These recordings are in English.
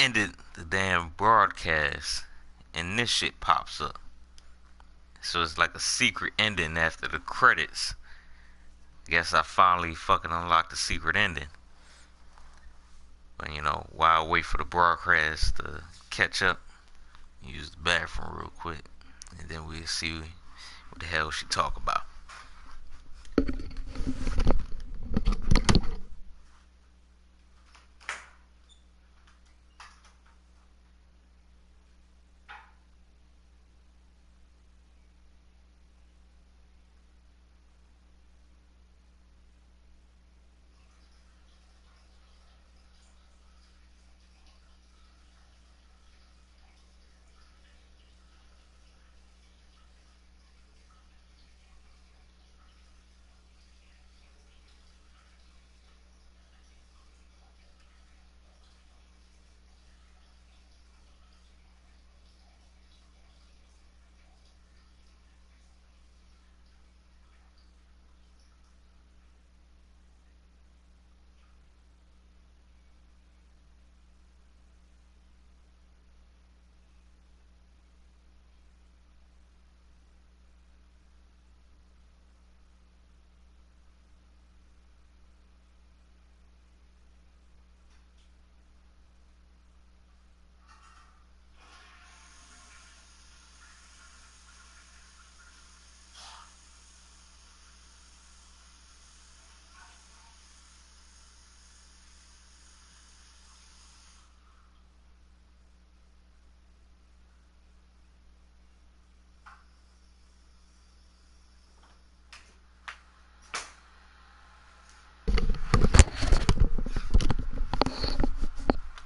ended the damn broadcast, and this shit pops up. So it's like a secret ending after the credits. Guess I finally fucking unlocked the secret ending. But you know, while I wait for the broadcast to catch up, use the bathroom real quick, and then we'll see what the hell she talk about.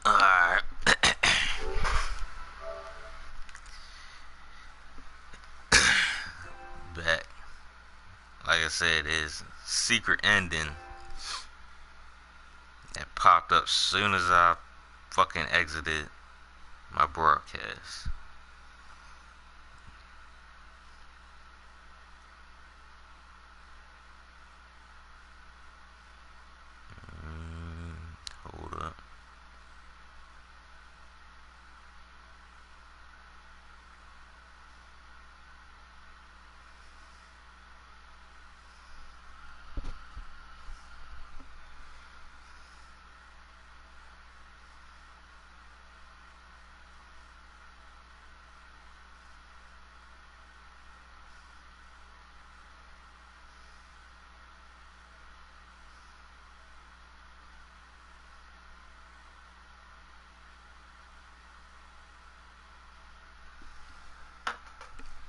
Alright. Back. Like I said, is secret ending that popped up soon as I fucking exited my broadcast. Hold up.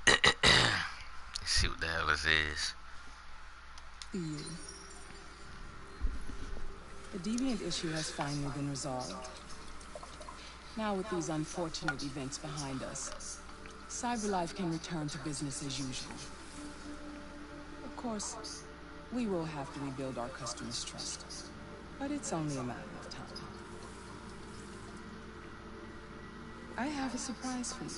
Let's see what the hell this is. You. The deviant issue has finally been resolved. Now with these unfortunate events behind us, CyberLife can return to business as usual. Of course, we will have to rebuild our customers' trust, but it's only a matter of time. I have a surprise for you.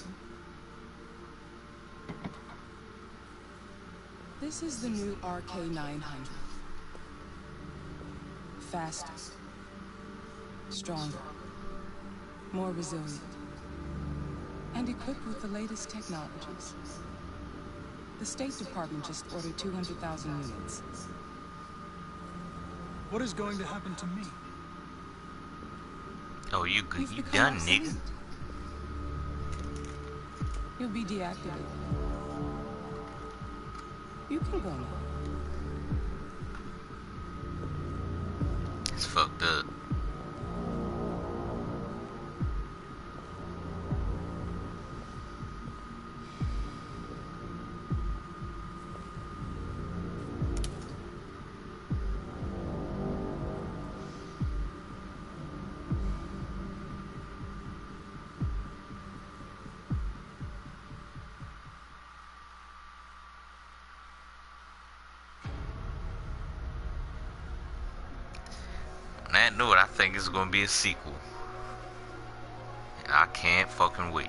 This is the new RK900. Faster, stronger, more resilient, and equipped with the latest technologies. The State Department just ordered 200,000 units. What is going to happen to me? Oh, you You've done, obsolete. nigga? You'll be deactivated. You can go now. It's fucked up. On that note, I think it's gonna be a sequel. And I can't fucking wait.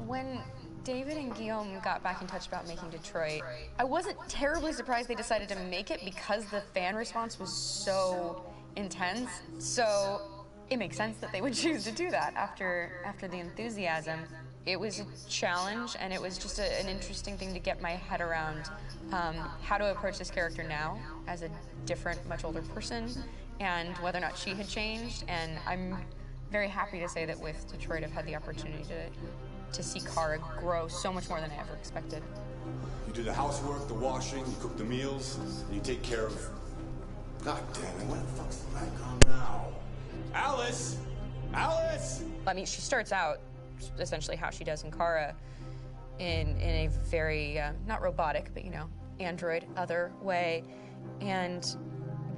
When David and Guillaume got back in touch about making Detroit, I wasn't terribly surprised they decided to make it because the fan response was so intense. So it makes sense that they would choose to do that after the enthusiasm. It was a challenge, and it was just an interesting thing to get my head around how to approach this character now as a different, much older person, and whether or not she had changed. And I'm very happy to say that with Detroit, I've had the opportunity to see Kara grow so much more than I ever expected. You do the housework, the washing, you cook the meals, and you take care of... God damn it, when the fuck's the light on now? Alice! Alice! I mean, she starts out essentially how she does in Kara in a very, not robotic, but, you know, android, other way, and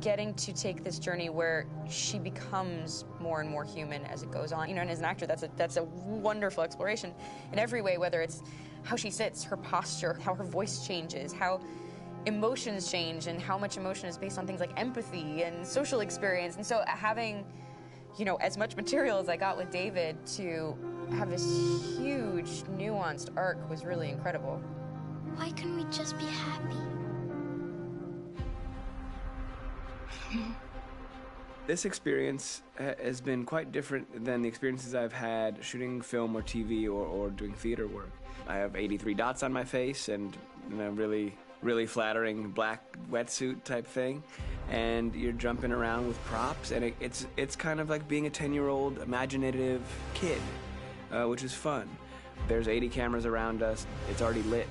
getting to take this journey where she becomes more and more human as it goes on. You know, and as an actor, that's a wonderful exploration in every way, whether it's how she sits, her posture, how her voice changes, how emotions change, and how much emotion is based on things like empathy and social experience. And so having, you know, as much material as I got with David to have this huge, nuanced arc was really incredible. Why couldn't we just be happy? This experience has been quite different than the experiences I've had shooting film or TV or doing theater work. I have 83 dots on my face and a really flattering black wetsuit type thing, and you're jumping around with props, and it's kind of like being a 10-year-old imaginative kid, which is fun. There's 80 cameras around us. It's already lit.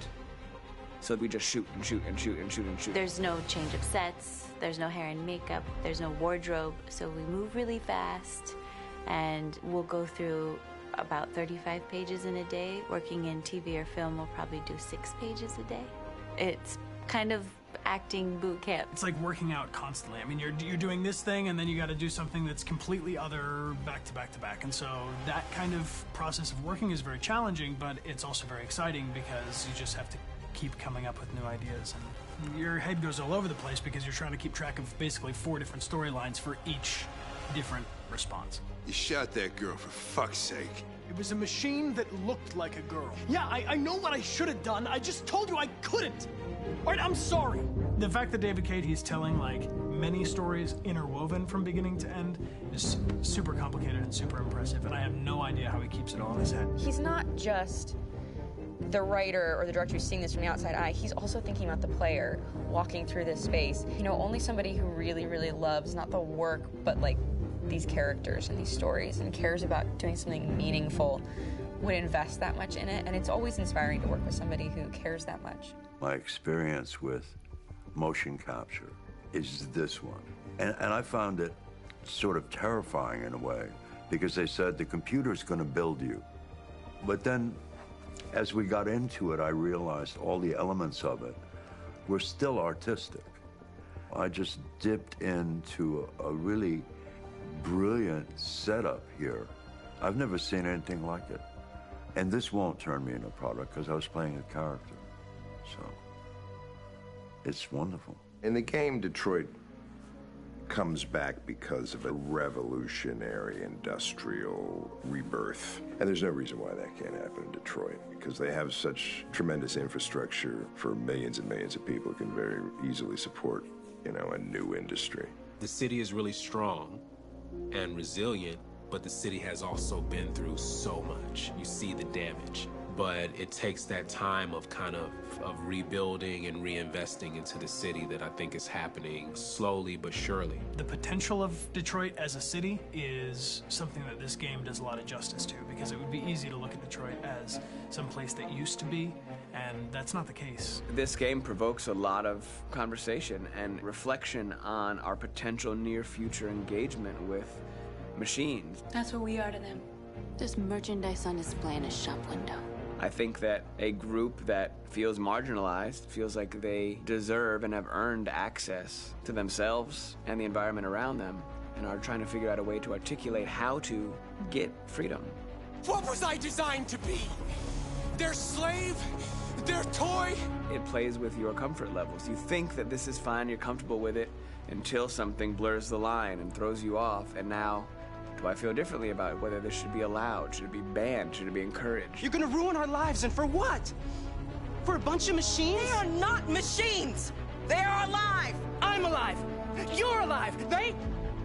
So we just shoot and shoot and shoot and shoot and shoot. There's no change of sets, there's no hair and makeup, there's no wardrobe, so we move really fast, and we'll go through about 35 pages in a day. Working in TV or film, we'll probably do 6 pages a day. It's kind of acting boot camp. It's like working out constantly. I mean, you're doing this thing, and then you got to do something that's completely other back to back to back. And so that kind of process of working is very challenging, but it's also very exciting because you just have to keep coming up with new ideas, and your head goes all over the place because you're trying to keep track of basically 4 different storylines for each different response. You shot that girl, for fuck's sake. It was a machine that looked like a girl. Yeah, I know what I should have done. I just told you I couldn't. All right, I'm sorry. The fact that David Cade, he's telling like many stories interwoven from beginning to end is super complicated and super impressive, and I have no idea how he keeps it all in his head. He's not just the writer or the director who's seeing this from the outside eye, he's also thinking about the player walking through this space. You know, only somebody who really, really loves not the work, but like these characters and these stories and cares about doing something meaningful would invest that much in it. And it's always inspiring to work with somebody who cares that much. My experience with motion capture is this one. And I found it sort of terrifying in a way, because they said the computer's going to build you. But then as we got into it, I realized all the elements of it were still artistic. I just dipped into a really brilliant setup here. I've never seen anything like it. And this won't turn me into a product because I was playing a character. So it's wonderful. In the game, Detroit comes back because of a revolutionary industrial rebirth. And there's no reason why that can't happen in Detroit, because they have such tremendous infrastructure for millions and millions of people can very easily support, you know, a new industry. The city is really strong and resilient, but the city has also been through so much. You see the damage. But it takes that time of kind of rebuilding and reinvesting into the city that I think is happening slowly but surely. The potential of Detroit as a city is something that this game does a lot of justice to, because it would be easy to look at Detroit as some place that used to be, and that's not the case. This game provokes a lot of conversation and reflection on our potential near-future engagement with machines. That's what we are to them. There's merchandise on display in a shop window. I think that a group that feels marginalized, feels like they deserve and have earned access to themselves and the environment around them, and are trying to figure out a way to articulate how to get freedom. What was I designed to be? Their slave? Their toy? It plays with your comfort levels. You think that this is fine, you're comfortable with it, until something blurs the line and throws you off, and now Do I feel differently about whether this should be allowed? Should it be banned? Should it be encouraged? You're gonna ruin our lives, and for what? For a bunch of machines? They are not machines! They are alive! I'm alive! You're alive!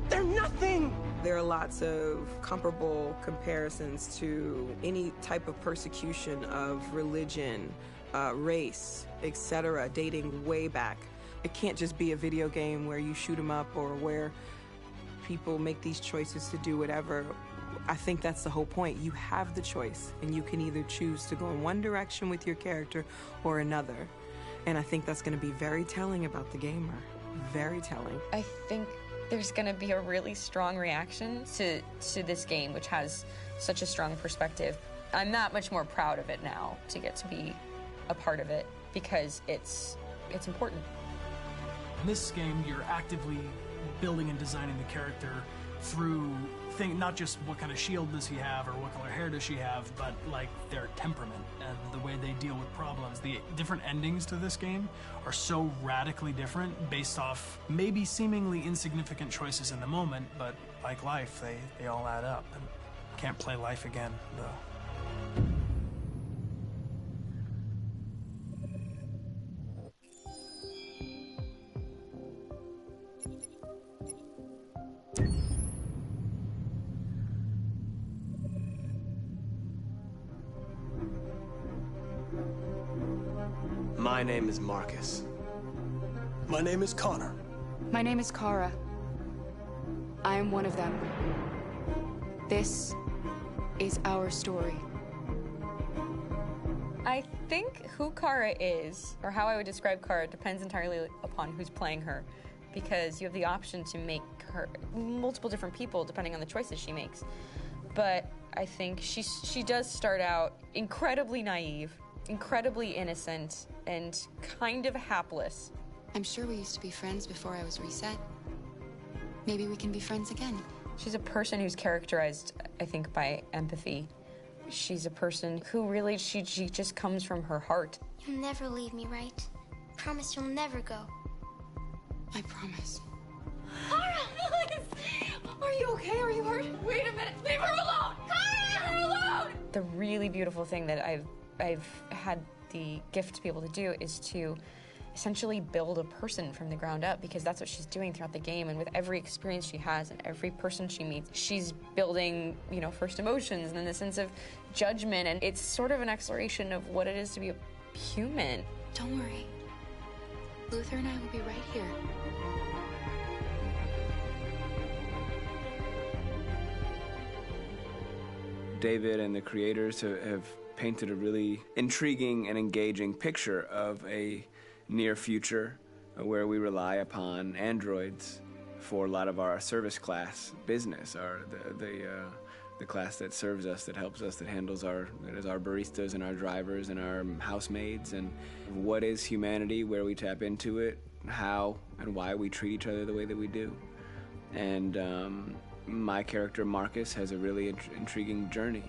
They're nothing! There are lots of comparable comparisons to any type of persecution of religion, race, etc., dating way back. It can't just be a video game where you shoot 'em up or where people make these choices to do whatever. I think that's the whole point. You have the choice, and you can either choose to go in one direction with your character or another. And I think that's going to be very telling about the gamer. Very telling. I think there's going to be a really strong reaction to this game, which has such a strong perspective. I'm that much more proud of it now to get to be a part of it because it's important. In this game, you're actively building and designing the character through not just what kind of shield does he have or what color hair does she have, but like their temperament and the way they deal with problems. The different endings to this game are so radically different based off maybe seemingly insignificant choices in the moment, but like life, they all add up. And can't play life again, though. My name is Marcus. My name is Connor. My name is Kara. I am one of them. This is our story. I think who Kara is, or how I would describe Kara, depends entirely upon who's playing her, because you have the option to make her multiple different people depending on the choices she makes. But I think she does start out incredibly naive, incredibly innocent, and kind of hapless. I'm sure we used to be friends before I was reset. Maybe we can be friends again. She's a person who's characterized, I think, by empathy. She's a person who really, she just comes from her heart. You'll never leave me, right? Promise you'll never go. I promise. Kara, please! Are you okay? Are you hurt? Wait a minute. Leave her alone! Kara, leave her alone! The really beautiful thing that I've had the gift to be able to do is to essentially build a person from the ground up, because that's what she's doing throughout the game. And with every experience she has and every person she meets, she's building, first emotions and then the sense of judgment. And it's sort of an exploration of what it is to be a human. Don't worry. Luther and I will be right here. David and the creators have painted a really intriguing and engaging picture of a near future where we rely upon androids for a lot of our service class business, the class that serves us, that helps us, that handles that is our baristas and our drivers and our housemaids. And what is humanity, where we tap into it, how and why we treat each other the way that we do. And my character Marcus has a really intriguing journey,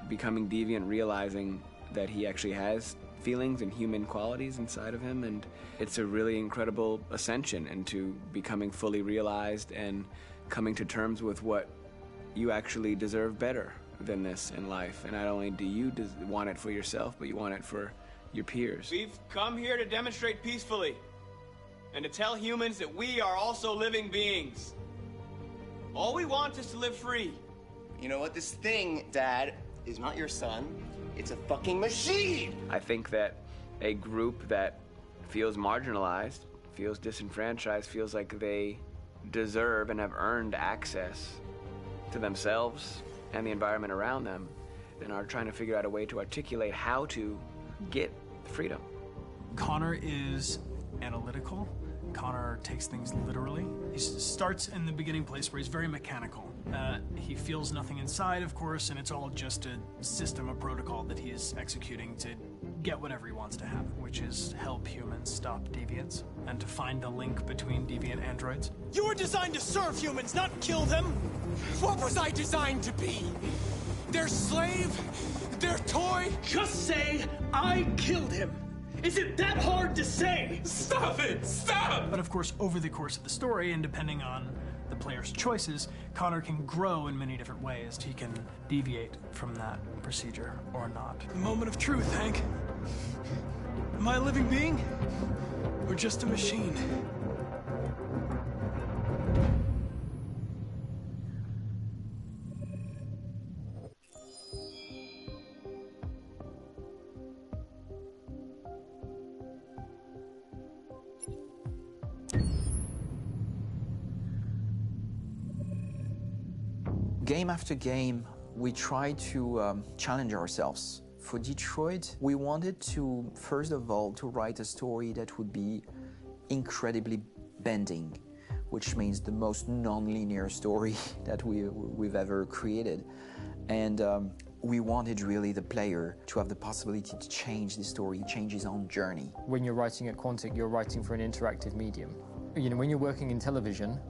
becoming deviant, realizing that he actually has feelings and human qualities inside of him, and it's a really incredible ascension into becoming fully realized and coming to terms with what you actually deserve better than this in life. And not only do you want it for yourself, but you want it for your peers. We've come here to demonstrate peacefully and to tell humans that we are also living beings. All we want is to live free. You know what? This thing, Dad, is not your son. It's a fucking machine! I think that a group that feels marginalized, feels disenfranchised, feels like they deserve and have earned access to themselves and the environment around them, and are trying to figure out a way to articulate how to get freedom. Connor is analytical. Connor takes things literally. He starts in the beginning place where he's very mechanical. He feels nothing inside, of course, and it's all just a system, a protocol that he is executing to get whatever he wants to happen, which is help humans stop deviants and to find the link between deviant androids. You were designed to serve humans, not kill them. What was I designed to be? Their slave? Their toy? Just say, I killed him. Is it that hard to say? Stop it! Stop! But of course, over the course of the story, and depending on the player's choices, Connor can grow in many different ways. He can deviate from that procedure or not. The moment of truth, Hank. Am I a living being? Or just a machine? Game after game, we try to challenge ourselves. For Detroit, we wanted to, first of all, to write a story that would be incredibly bending, which means the most non-linear story that we've ever created. And we wanted really the player to have the possibility to change the story, change his own journey. When you're writing at Quantic, you're writing for an interactive medium. You know, when you're working in television,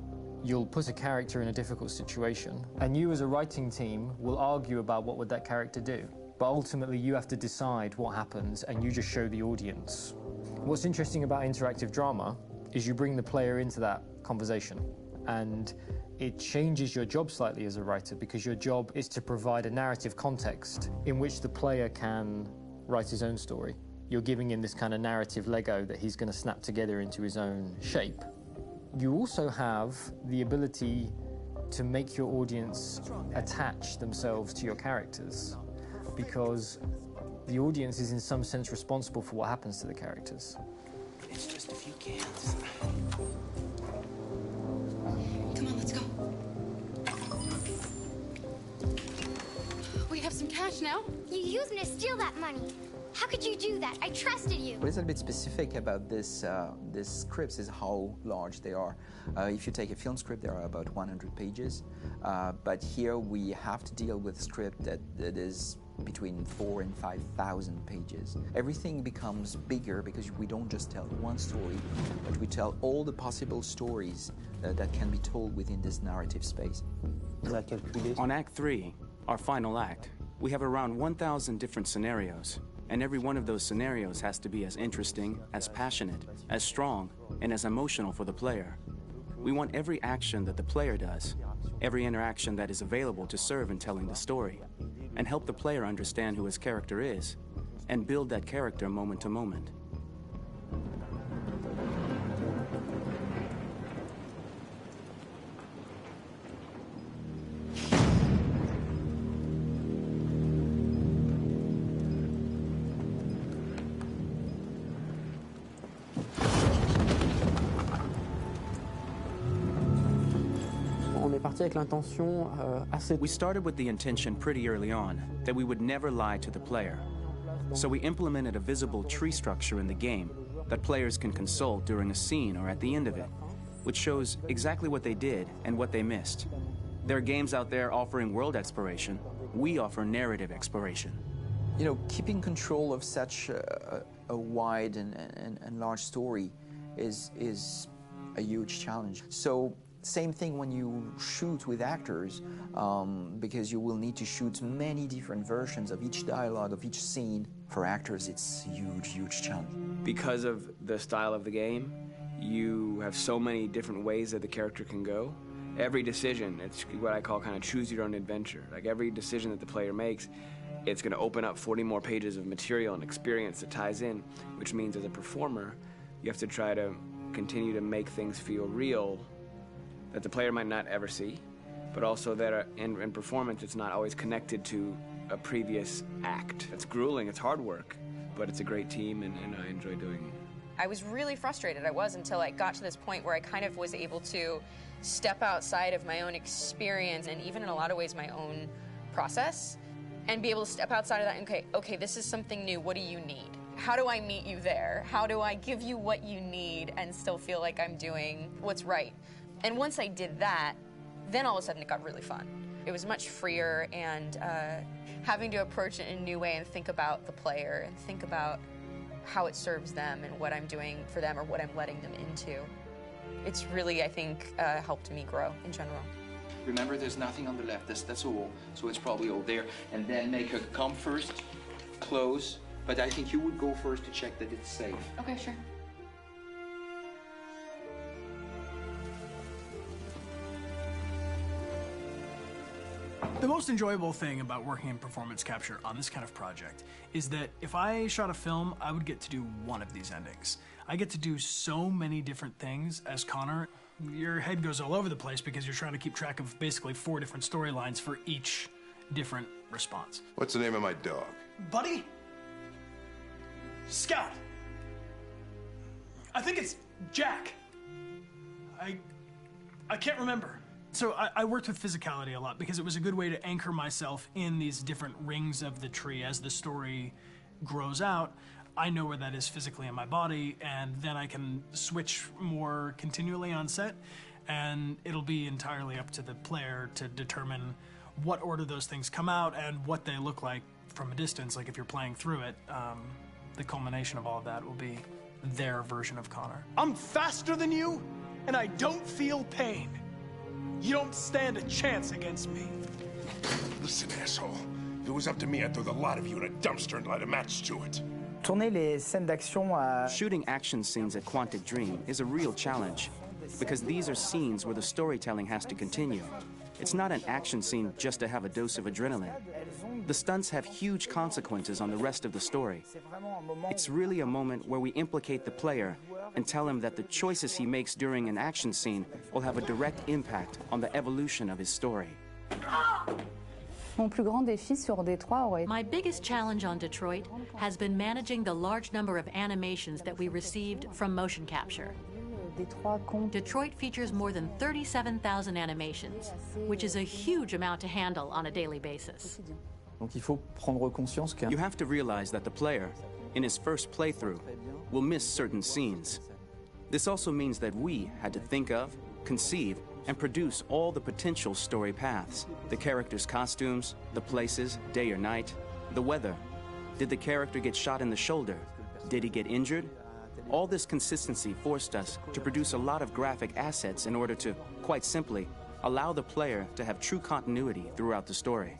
you'll put a character in a difficult situation, and you as a writing team will argue about what would that character do. But ultimately you have to decide what happens, and you just show the audience. What's interesting about interactive drama is you bring the player into that conversation, and it changes your job slightly as a writer, because your job is to provide a narrative context in which the player can write his own story. You're giving him this kind of narrative Lego that he's going to snap together into his own shape. You also have the ability to make your audience attach themselves to your characters, because the audience is in some sense responsible for what happens to the characters. It's just a few cans. Come on, let's go. We have some cash now. You used me to steal that money. How could you do that? I trusted you. What is a bit specific about this scripts is how large they are. If you take a film script, there are about 100 pages, but here we have to deal with a script that is between 4,000 and 5,000 pages. Everything becomes bigger because we don't just tell one story, but we tell all the possible stories that can be told within this narrative space. On Act 3, our final act, we have around 1,000 different scenarios. And every one of those scenarios has to be as interesting, as passionate, as strong, and as emotional for the player. We want every action that the player does, every interaction that is available to serve in telling the story, and help the player understand who his character is, and build that character moment to moment. We started with the intention pretty early on that we would never lie to the player. So we implemented a visible tree structure in the game that players can consult during a scene or at the end of it, which shows exactly what they did and what they missed. There are games out there offering world exploration. We offer narrative exploration. You know, keeping control of such a wide and large story is a huge challenge. So same thing when you shoot with actors, because you will need to shoot many different versions of each dialogue, of each scene. For actors, it's a huge, huge challenge. Because of the style of the game, you have so many different ways that the character can go. Every decision, it's what I call kind of choose your own adventure. Like every decision that the player makes, it's going to open up 40 more pages of material and experience that ties in, which means as a performer, you have to try to continue to make things feel real that the player might not ever see, but also that in performance it's not always connected to a previous act. It's grueling, it's hard work, but it's a great team and I enjoy doing it. I was really frustrated. I was until I got to this point where I kind of was able to step outside of my own experience and even in a lot of ways my own process and be able to step outside of that and okay, this is something new. What do you need? How do I meet you there? How do I give you what you need and still feel like I'm doing what's right? And once I did that, then all of a sudden it got really fun. It was much freer, and having to approach it in a new way and think about the player and think about how it serves them and what I'm doing for them or what I'm letting them into. It's really, I think, helped me grow in general. Remember, there's nothing on the left. That's all. So it's probably all there. And then make her come first, close. But I think you would go first to check that it's safe. Okay, sure. The most enjoyable thing about working in performance capture on this kind of project is that if I shot a film, I would get to do one of these endings. I get to do so many different things as Connor. Your head goes all over the place because you're trying to keep track of basically 4 different storylines for each different response. What's the name of my dog? Buddy? Scout. I think it's Jack. I can't remember. So I worked with physicality a lot because it was a good way to anchor myself in these different rings of the tree as the story grows out. I know where that is physically in my body, and then I can switch more continually on set, and it'll be entirely up to the player to determine what order those things come out and what they look like from a distance. Like if you're playing through it, the culmination of all of that will be their version of Connor. I'm faster than you, and I don't feel pain. You don't stand a chance against me. Listen, asshole. If it was up to me, I'd throw the lot of you in a dumpster and light a match to it. Shooting action scenes at Quantic Dream is a real challenge because these are scenes where the storytelling has to continue. It's not an action scene just to have a dose of adrenaline. The stunts have huge consequences on the rest of the story. It's really a moment where we implicate the player and tell him that the choices he makes during an action scene will have a direct impact on the evolution of his story. My biggest challenge on Detroit has been managing the large number of animations that we received from motion capture. Detroit features more than 37,000 animations, which is a huge amount to handle on a daily basis. You have to realize that the player, in his first playthrough, will miss certain scenes. This also means that we had to think of, conceive, and produce all the potential story paths. The characters' costumes, the places, day or night, the weather. Did the character get shot in the shoulder? Did he get injured? All this consistency forced us to produce a lot of graphic assets in order to, quite simply, allow the player to have true continuity throughout the story.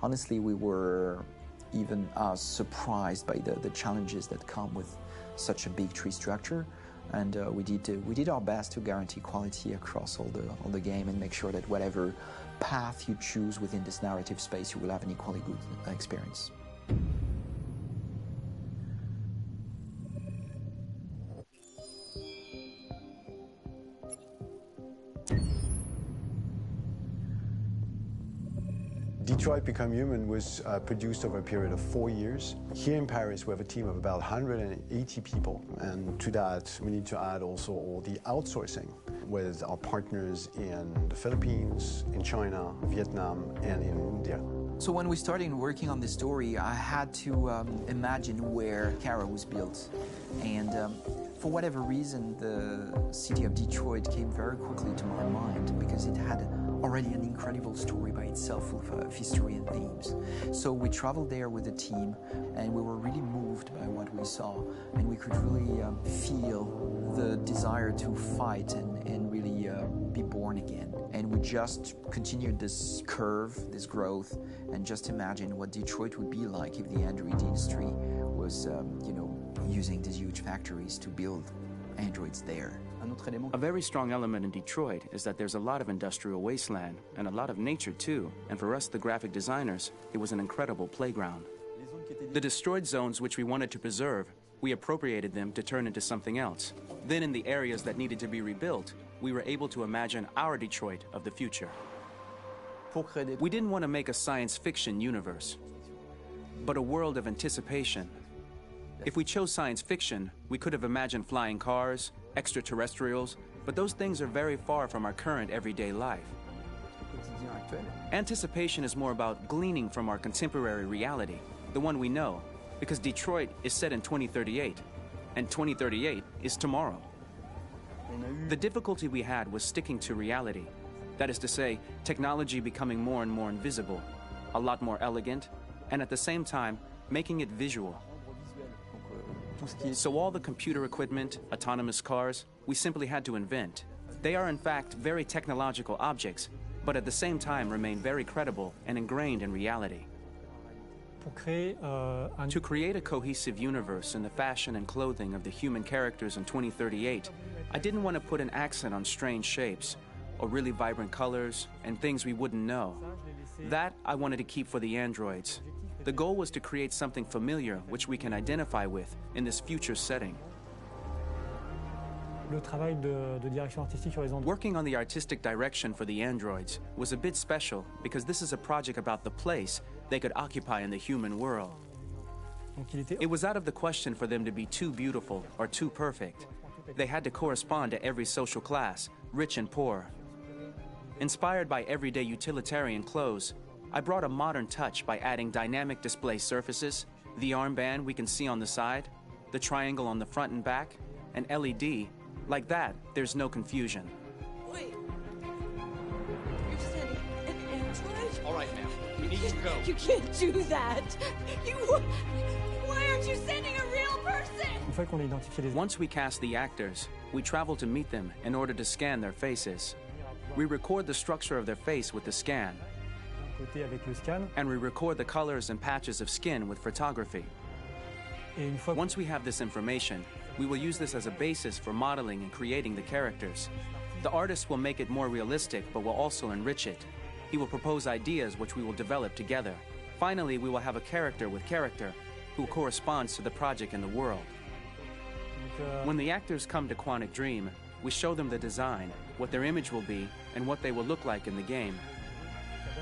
Honestly, we were even surprised by the challenges that come with such a big tree structure. And we did our best to guarantee quality across all the game and make sure that whatever path you choose within this narrative space, you will have an equally good experience. Detroit Become Human was produced over a period of 4 years. Here in Paris, we have a team of about 180 people. And to that, we need to add also all the outsourcing with our partners in the Philippines, in China, Vietnam, and in India. So when we started working on this story, I had to imagine where Kara was built. And for whatever reason, the city of Detroit came very quickly to my mind because it had already an incredible story by itself full of history and themes. So we traveled there with the team, and we were really moved by what we saw, and we could really feel the desire to fight and really be born again. And we just continued this curve, this growth, and just imagine what Detroit would be like if the android industry was, using these huge factories to build androids there. A very strong element in Detroit is that there's a lot of industrial wasteland and a lot of nature too, and for us, the graphic designers, it was an incredible playground. The destroyed zones which we wanted to preserve, we appropriated them to turn into something else. Then in the areas that needed to be rebuilt, we were able to imagine our Detroit of the future. We didn't want to make a science fiction universe, but a world of anticipation. If we chose science fiction, we could have imagined flying cars, extraterrestrials, but those things are very far from our current everyday life. Anticipation is more about gleaning from our contemporary reality, the one we know, because Detroit is set in 2038, and 2038 is tomorrow. The difficulty we had was sticking to reality. That is to say, technology becoming more and more invisible, a lot more elegant, and at the same time, making it visual. So all the computer equipment, autonomous cars, we simply had to invent. They are in fact very technological objects, but at the same time remain very credible and ingrained in reality. To create a cohesive universe in the fashion and clothing of the human characters in 2038, I didn't want to put an accent on strange shapes or really vibrant colors, and things we wouldn't know. That I wanted to keep for the androids. The goal was to create something familiar which we can identify with in this future setting. Working on the artistic direction for the androids was a bit special because this is a project about the place they could occupy in the human world. It was out of the question for them to be too beautiful or too perfect. They had to correspond to every social class, rich and poor. Inspired by everyday utilitarian clothes, I brought a modern touch by adding dynamic display surfaces, the armband we can see on the side, the triangle on the front and back, an LED. Like that, there's no confusion. Wait. You're sending an android? All right, ma'am. We need to go. You can't do that. Why aren't you sending a real person? Once we cast the actors, we travel to meet them in order to scan their faces. We record the structure of their face with the scan. And we record the colors and patches of skin with photography. Once we have this information, we will use this as a basis for modeling and creating the characters. The artist will make it more realistic, but will also enrich it. He will propose ideas which we will develop together. Finally, we will have a character with character who corresponds to the project and the world. When the actors come to Quantic Dream, we show them the design, what their image will be, and what they will look like in the game.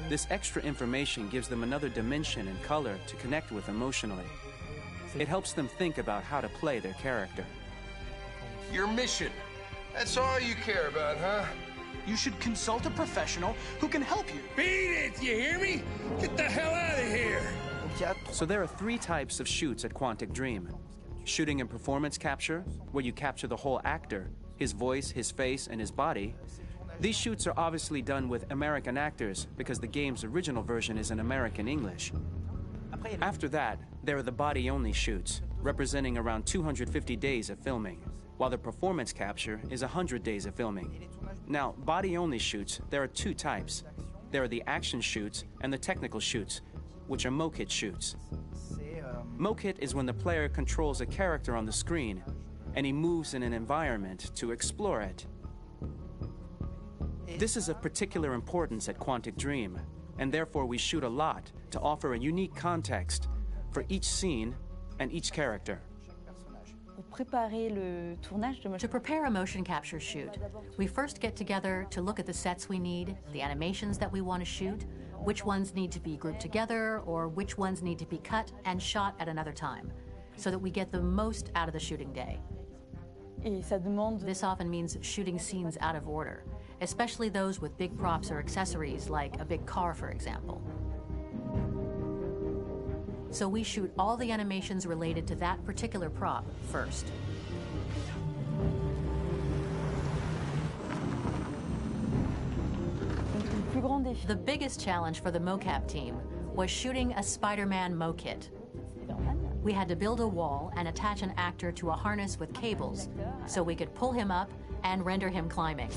This extra information gives them another dimension and color to connect with emotionally. It helps them think about how to play their character. Your mission. That's all you care about, huh? You should consult a professional who can help you. Beat it, you hear me? Get the hell out of here! So there are 3 types of shoots at Quantic Dream. Shooting and performance capture, where you capture the whole actor, his voice, his face, and his body. These shoots are obviously done with American actors because the game's original version is in American English. After that, there are the body-only shoots, representing around 250 days of filming, while the performance capture is 100 days of filming. Now, body-only shoots, there are 2 types. There are the action shoots and the technical shoots, which are mokit shoots. Mokit is when the player controls a character on the screen, and he moves in an environment to explore it. This is of particular importance at Quantic Dream, and therefore we shoot a lot to offer a unique context for each scene and each character. To prepare a motion capture shoot, we first get together to look at the sets we need, the animations that we want to shoot, which ones need to be grouped together, or which ones need to be cut and shot at another time, so that we get the most out of the shooting day. This often means shooting scenes out of order, especially those with big props or accessories, like a big car, for example. So we shoot all the animations related to that particular prop first. The biggest challenge for the mocap team was shooting a Spider-Man mokit. We had to build a wall and attach an actor to a harness with cables so we could pull him up and render him climbing.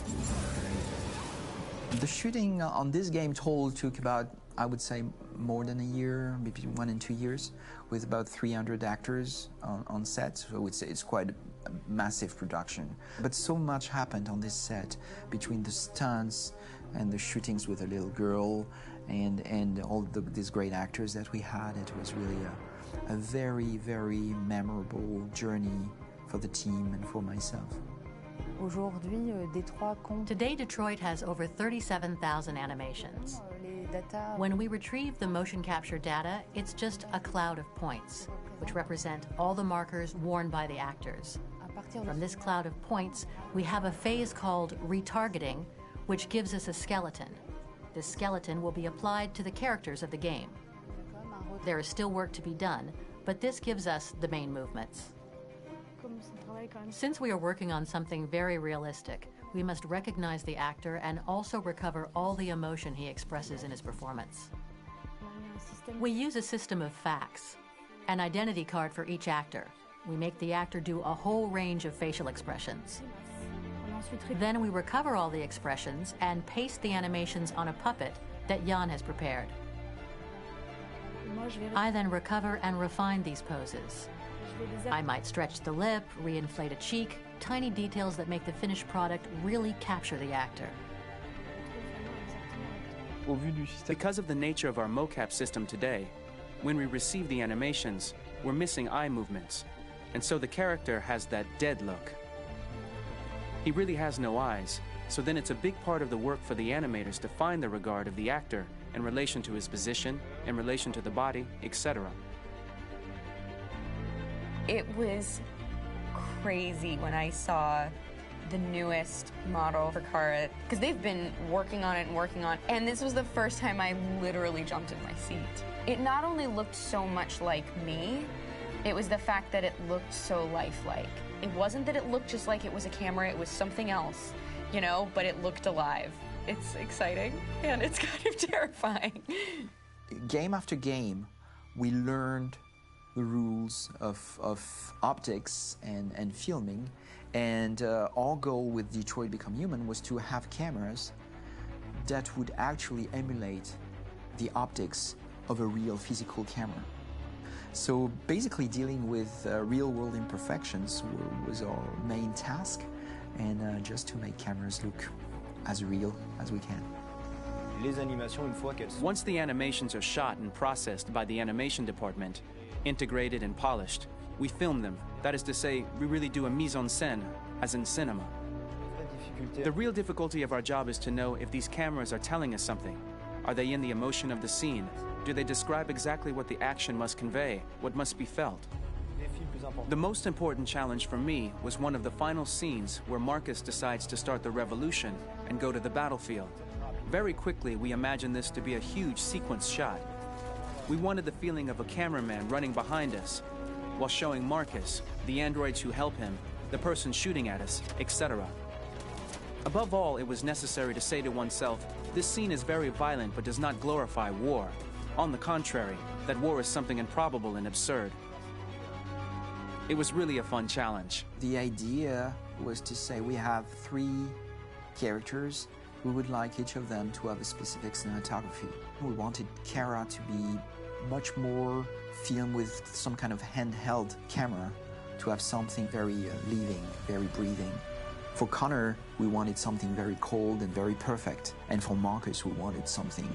The shooting on this game total took about, I would say, more than a year, maybe 1 and 2 years, with about 300 actors on set. So it's quite a massive production. But so much happened on this set between the stunts and the shootings with a little girl and all these great actors that we had. It was really a very, very memorable journey for the team and for myself. Today, Detroit has over 37,000 animations. When we retrieve the motion capture data, it's just a cloud of points, which represent all the markers worn by the actors. From this cloud of points, we have a phase called retargeting, which gives us a skeleton. This skeleton will be applied to the characters of the game. There is still work to be done, but this gives us the main movements. Since we are working on something very realistic, we must recognize the actor and also recover all the emotion he expresses in his performance. We use a system of facts, an identity card for each actor. We make the actor do a whole range of facial expressions. Then we recover all the expressions and paste the animations on a puppet that Jan has prepared. I then recover and refine these poses. I might stretch the lip, reinflate a cheek, tiny details that make the finished product really capture the actor. Because of the nature of our mocap system today, when we receive the animations, we're missing eye movements, and so the character has that dead look. He really has no eyes, so then it's a big part of the work for the animators to find the regard of the actor in relation to his position, in relation to the body, etc. It was crazy when I saw the newest model for Kara, because they've been working on it, and this was the first time I literally jumped in my seat. It not only looked so much like me, it was the fact that it looked so lifelike. It wasn't that it looked just like it was a camera, it was something else, you know, but it looked alive. It's exciting, and it's kind of terrifying. Game after game, we learned the rules of optics and filming, and our goal with Detroit Become Human was to have cameras that would actually emulate the optics of a real physical camera. So basically dealing with real-world imperfections was our main task, and just to make cameras look as real as we can. Once the animations are shot and processed by the animation department, integrated and polished, we film them. That is to say, we really do a mise en scène, as in cinema. The real difficulty of our job is to know if these cameras are telling us something. Are they in the emotion of the scene? Do they describe exactly what the action must convey, what must be felt? The most important challenge for me was one of the final scenes where Marcus decides to start the revolution and go to the battlefield. Very quickly, we imagined this to be a huge sequence shot. We wanted the feeling of a cameraman running behind us, while showing Marcus, the androids who help him, the person shooting at us, etc. Above all, it was necessary to say to oneself, this scene is very violent but does not glorify war. On the contrary, that war is something improbable and absurd. It was really a fun challenge. The idea was to say we have 3 characters. We would like each of them to have a specific cinematography. We wanted Kara to be much more filmed with some kind of handheld camera, to have something very living, very breathing. For Connor, we wanted something very cold and very perfect. And for Marcus, we wanted something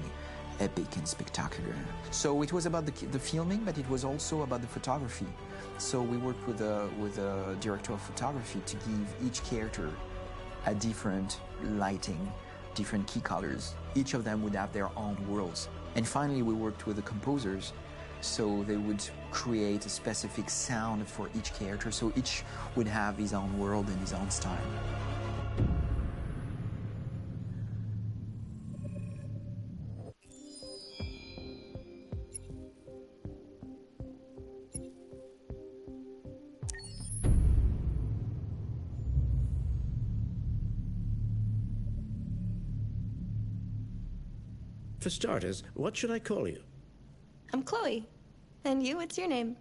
epic and spectacular. So it was about the filming, but it was also about the photography. So we worked with a director of photography to give each character a different lighting, different key colors. Each of them would have their own worlds. And finally, we worked with the composers, so they would create a specific sound for each character, so each would have his own world and his own style. For starters, what should I call you? I'm Chloe. And you, what's your name?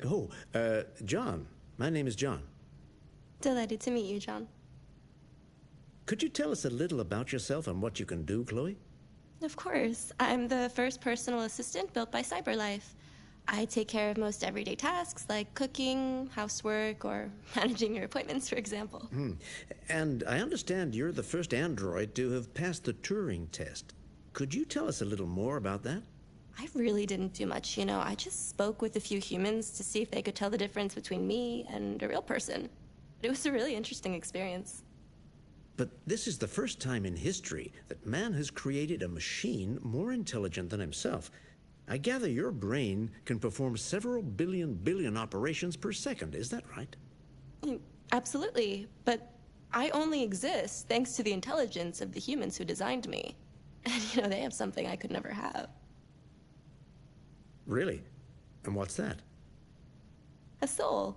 Oh, John. My name is John. Delighted to meet you, John. Could you tell us a little about yourself and what you can do, Chloe? Of course. I'm the first personal assistant built by CyberLife. I take care of most everyday tasks like cooking, housework, or managing your appointments, for example. And I understand you're the first android to have passed the Turing test. Could you tell us a little more about that? I really didn't do much, you know. I just spoke with a few humans to see if they could tell the difference between me and a real person. It was a really interesting experience. But this is the first time in history that man has created a machine more intelligent than himself. I gather your brain can perform several billion operations per second. Is that right? Absolutely. But I only exist thanks to the intelligence of the humans who designed me. And, you know, they have something I could never have. Really? And what's that? A soul.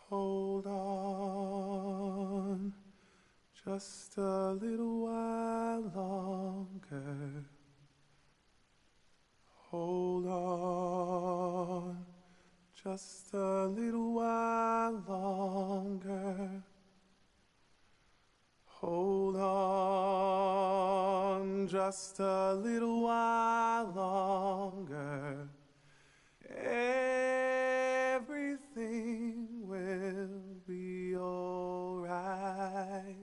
Hold on Just a little while longer. Hold on. Just a little while longer. Hold on. Just a little while longer. Everything will be alright.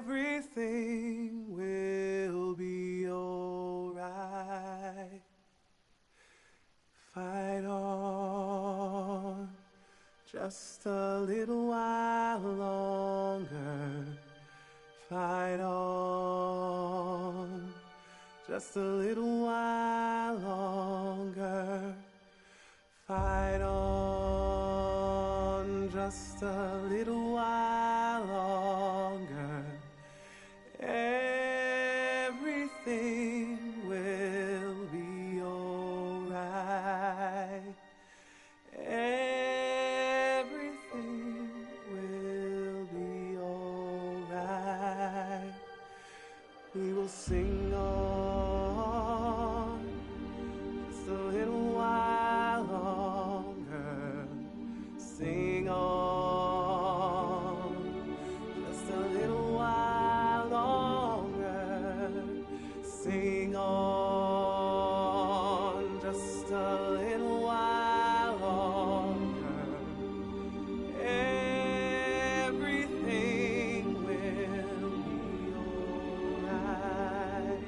Everything will be alright. Fight on. Just a little while longer. Fight on. Just a little while longer. Fight on. Just a little while longer. Everything will be alright. Everything will be alright. We will sing on just a little while longer. Sing on just a little while longer. Sing on just a little while longer. Everything will be alright.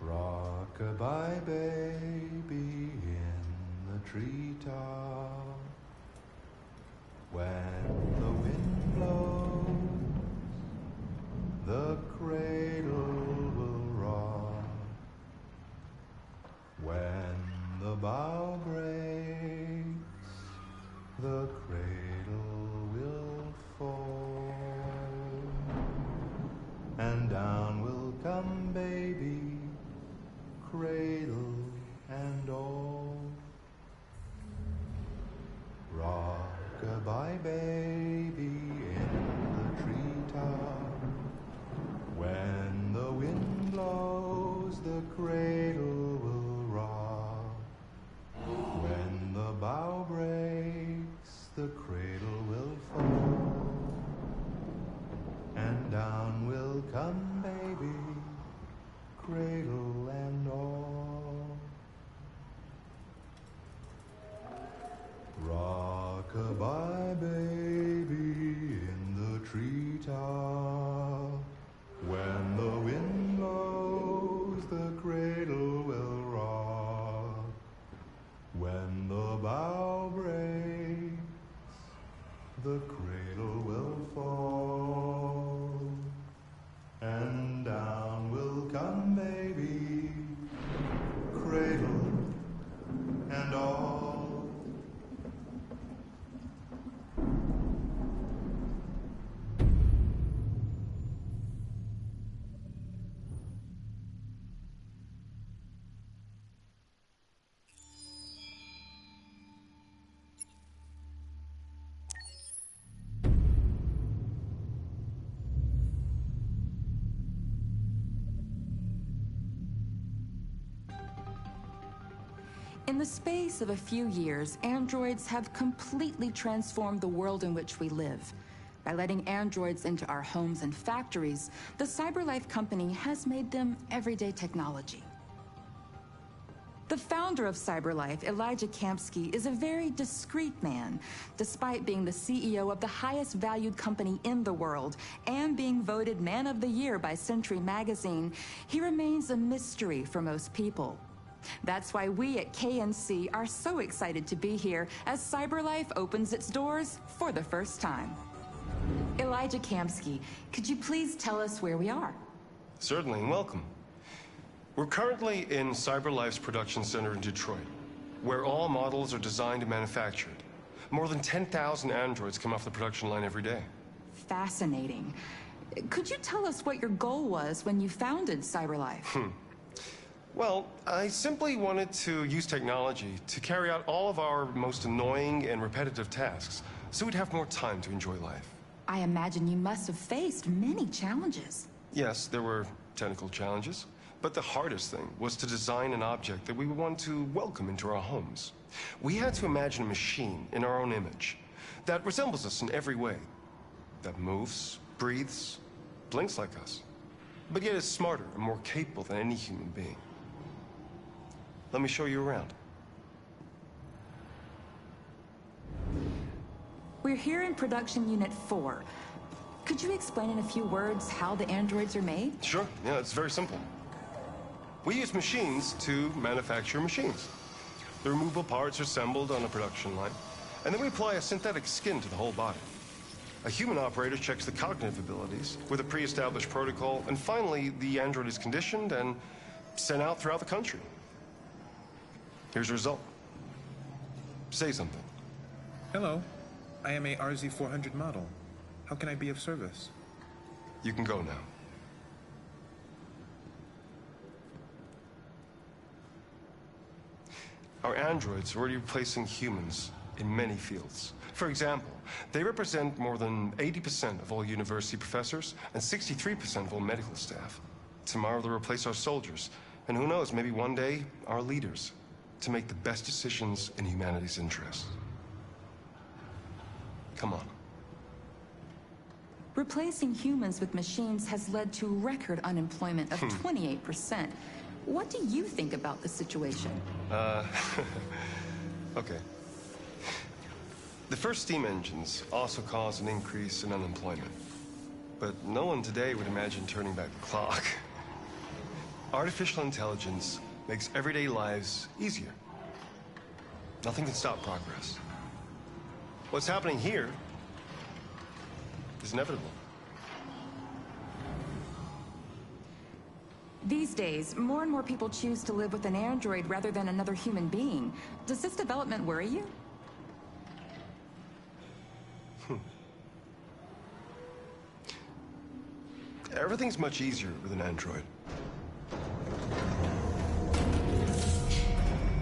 Rock-a-bye baby in the treetop. When the wind blows, the cradle will rock. When the bough breaks, the cradle will fall. And down will come baby, cradle and all. Rock-a-bye baby in the treetop. When the wind blows, the cradle will rock. When the bough breaks, the cradle will fall. And down will come baby, cradle and all. Rock-a-bye baby in the treetop. When the wind blows, the cradle will rock. When the bough breaks, the cradle will fall. And down will come baby, cradle and all. In the space of a few years, androids have completely transformed the world in which we live. By letting androids into our homes and factories, the CyberLife company has made them everyday technology. The founder of CyberLife, Elijah Kamsky, is a very discreet man. Despite being the CEO of the highest valued company in the world and being voted Man of the Year by Century Magazine, he remains a mystery for most people. That's why we at KNC are so excited to be here as CyberLife opens its doors for the first time. Elijah Kamsky, could you please tell us where we are? Certainly, and welcome. We're currently in CyberLife's production center in Detroit, where all models are designed and manufactured. More than 10,000 androids come off the production line every day. Fascinating. Could you tell us what your goal was when you founded CyberLife? Well, I simply wanted to use technology to carry out all of our most annoying and repetitive tasks, so we'd have more time to enjoy life. I imagine you must have faced many challenges. Yes, there were technical challenges. But the hardest thing was to design an object that we would want to welcome into our homes. We had to imagine a machine in our own image that resembles us in every way, that moves, breathes, blinks like us, but yet is smarter and more capable than any human being. Let me show you around. We're here in production unit 4. Could you explain in a few words how the androids are made? Sure, yeah, it's very simple. We use machines to manufacture machines. The removable parts are assembled on a production line, and then we apply a synthetic skin to the whole body. A human operator checks the cognitive abilities with a pre-established protocol, and finally, the android is conditioned and sent out throughout the country. Here's the result. Say something. Hello, I am a RZ400 model. How can I be of service? You can go now. Our androids are already replacing humans in many fields. For example, they represent more than 80% of all university professors and 63% of all medical staff. Tomorrow they'll replace our soldiers, and who knows, maybe one day, our leaders, to make the best decisions in humanity's interests. Come on. Replacing humans with machines has led to record unemployment of 28%. What do you think about the situation? Okay. The first steam engines also caused an increase in unemployment. But no one today would imagine turning back the clock. Artificial intelligence makes everyday lives easier. Nothing can stop progress. What's happening here is inevitable. These days, more and more people choose to live with an android rather than another human being. Does this development worry you? Everything's much easier with an android.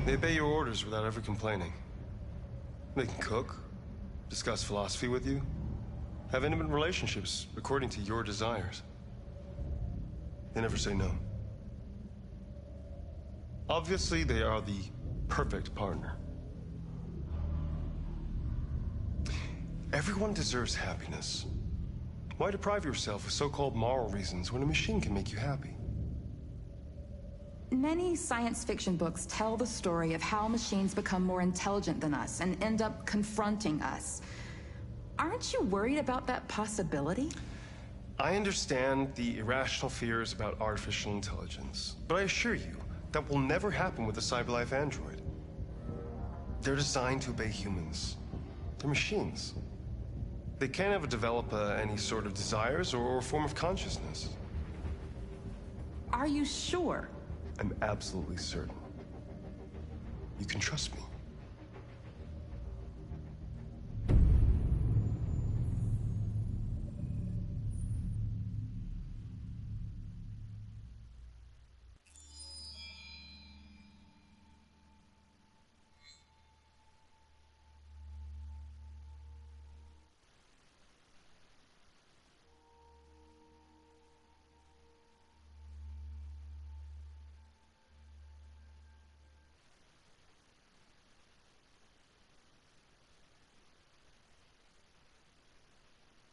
They obey your orders without ever complaining. They can cook, discuss philosophy with you, have intimate relationships according to your desires. They never say no. Obviously, they are the perfect partner. Everyone deserves happiness. Why deprive yourself of so-called moral reasons when a machine can make you happy? Many science fiction books tell the story of how machines become more intelligent than us and end up confronting us. Aren't you worried about that possibility? I understand the irrational fears about artificial intelligence, but I assure you that will never happen with a CyberLife android. They're designed to obey humans. They're machines. They can't ever develop any sort of desires or form of consciousness. Are you sure? I'm absolutely certain. You can trust me.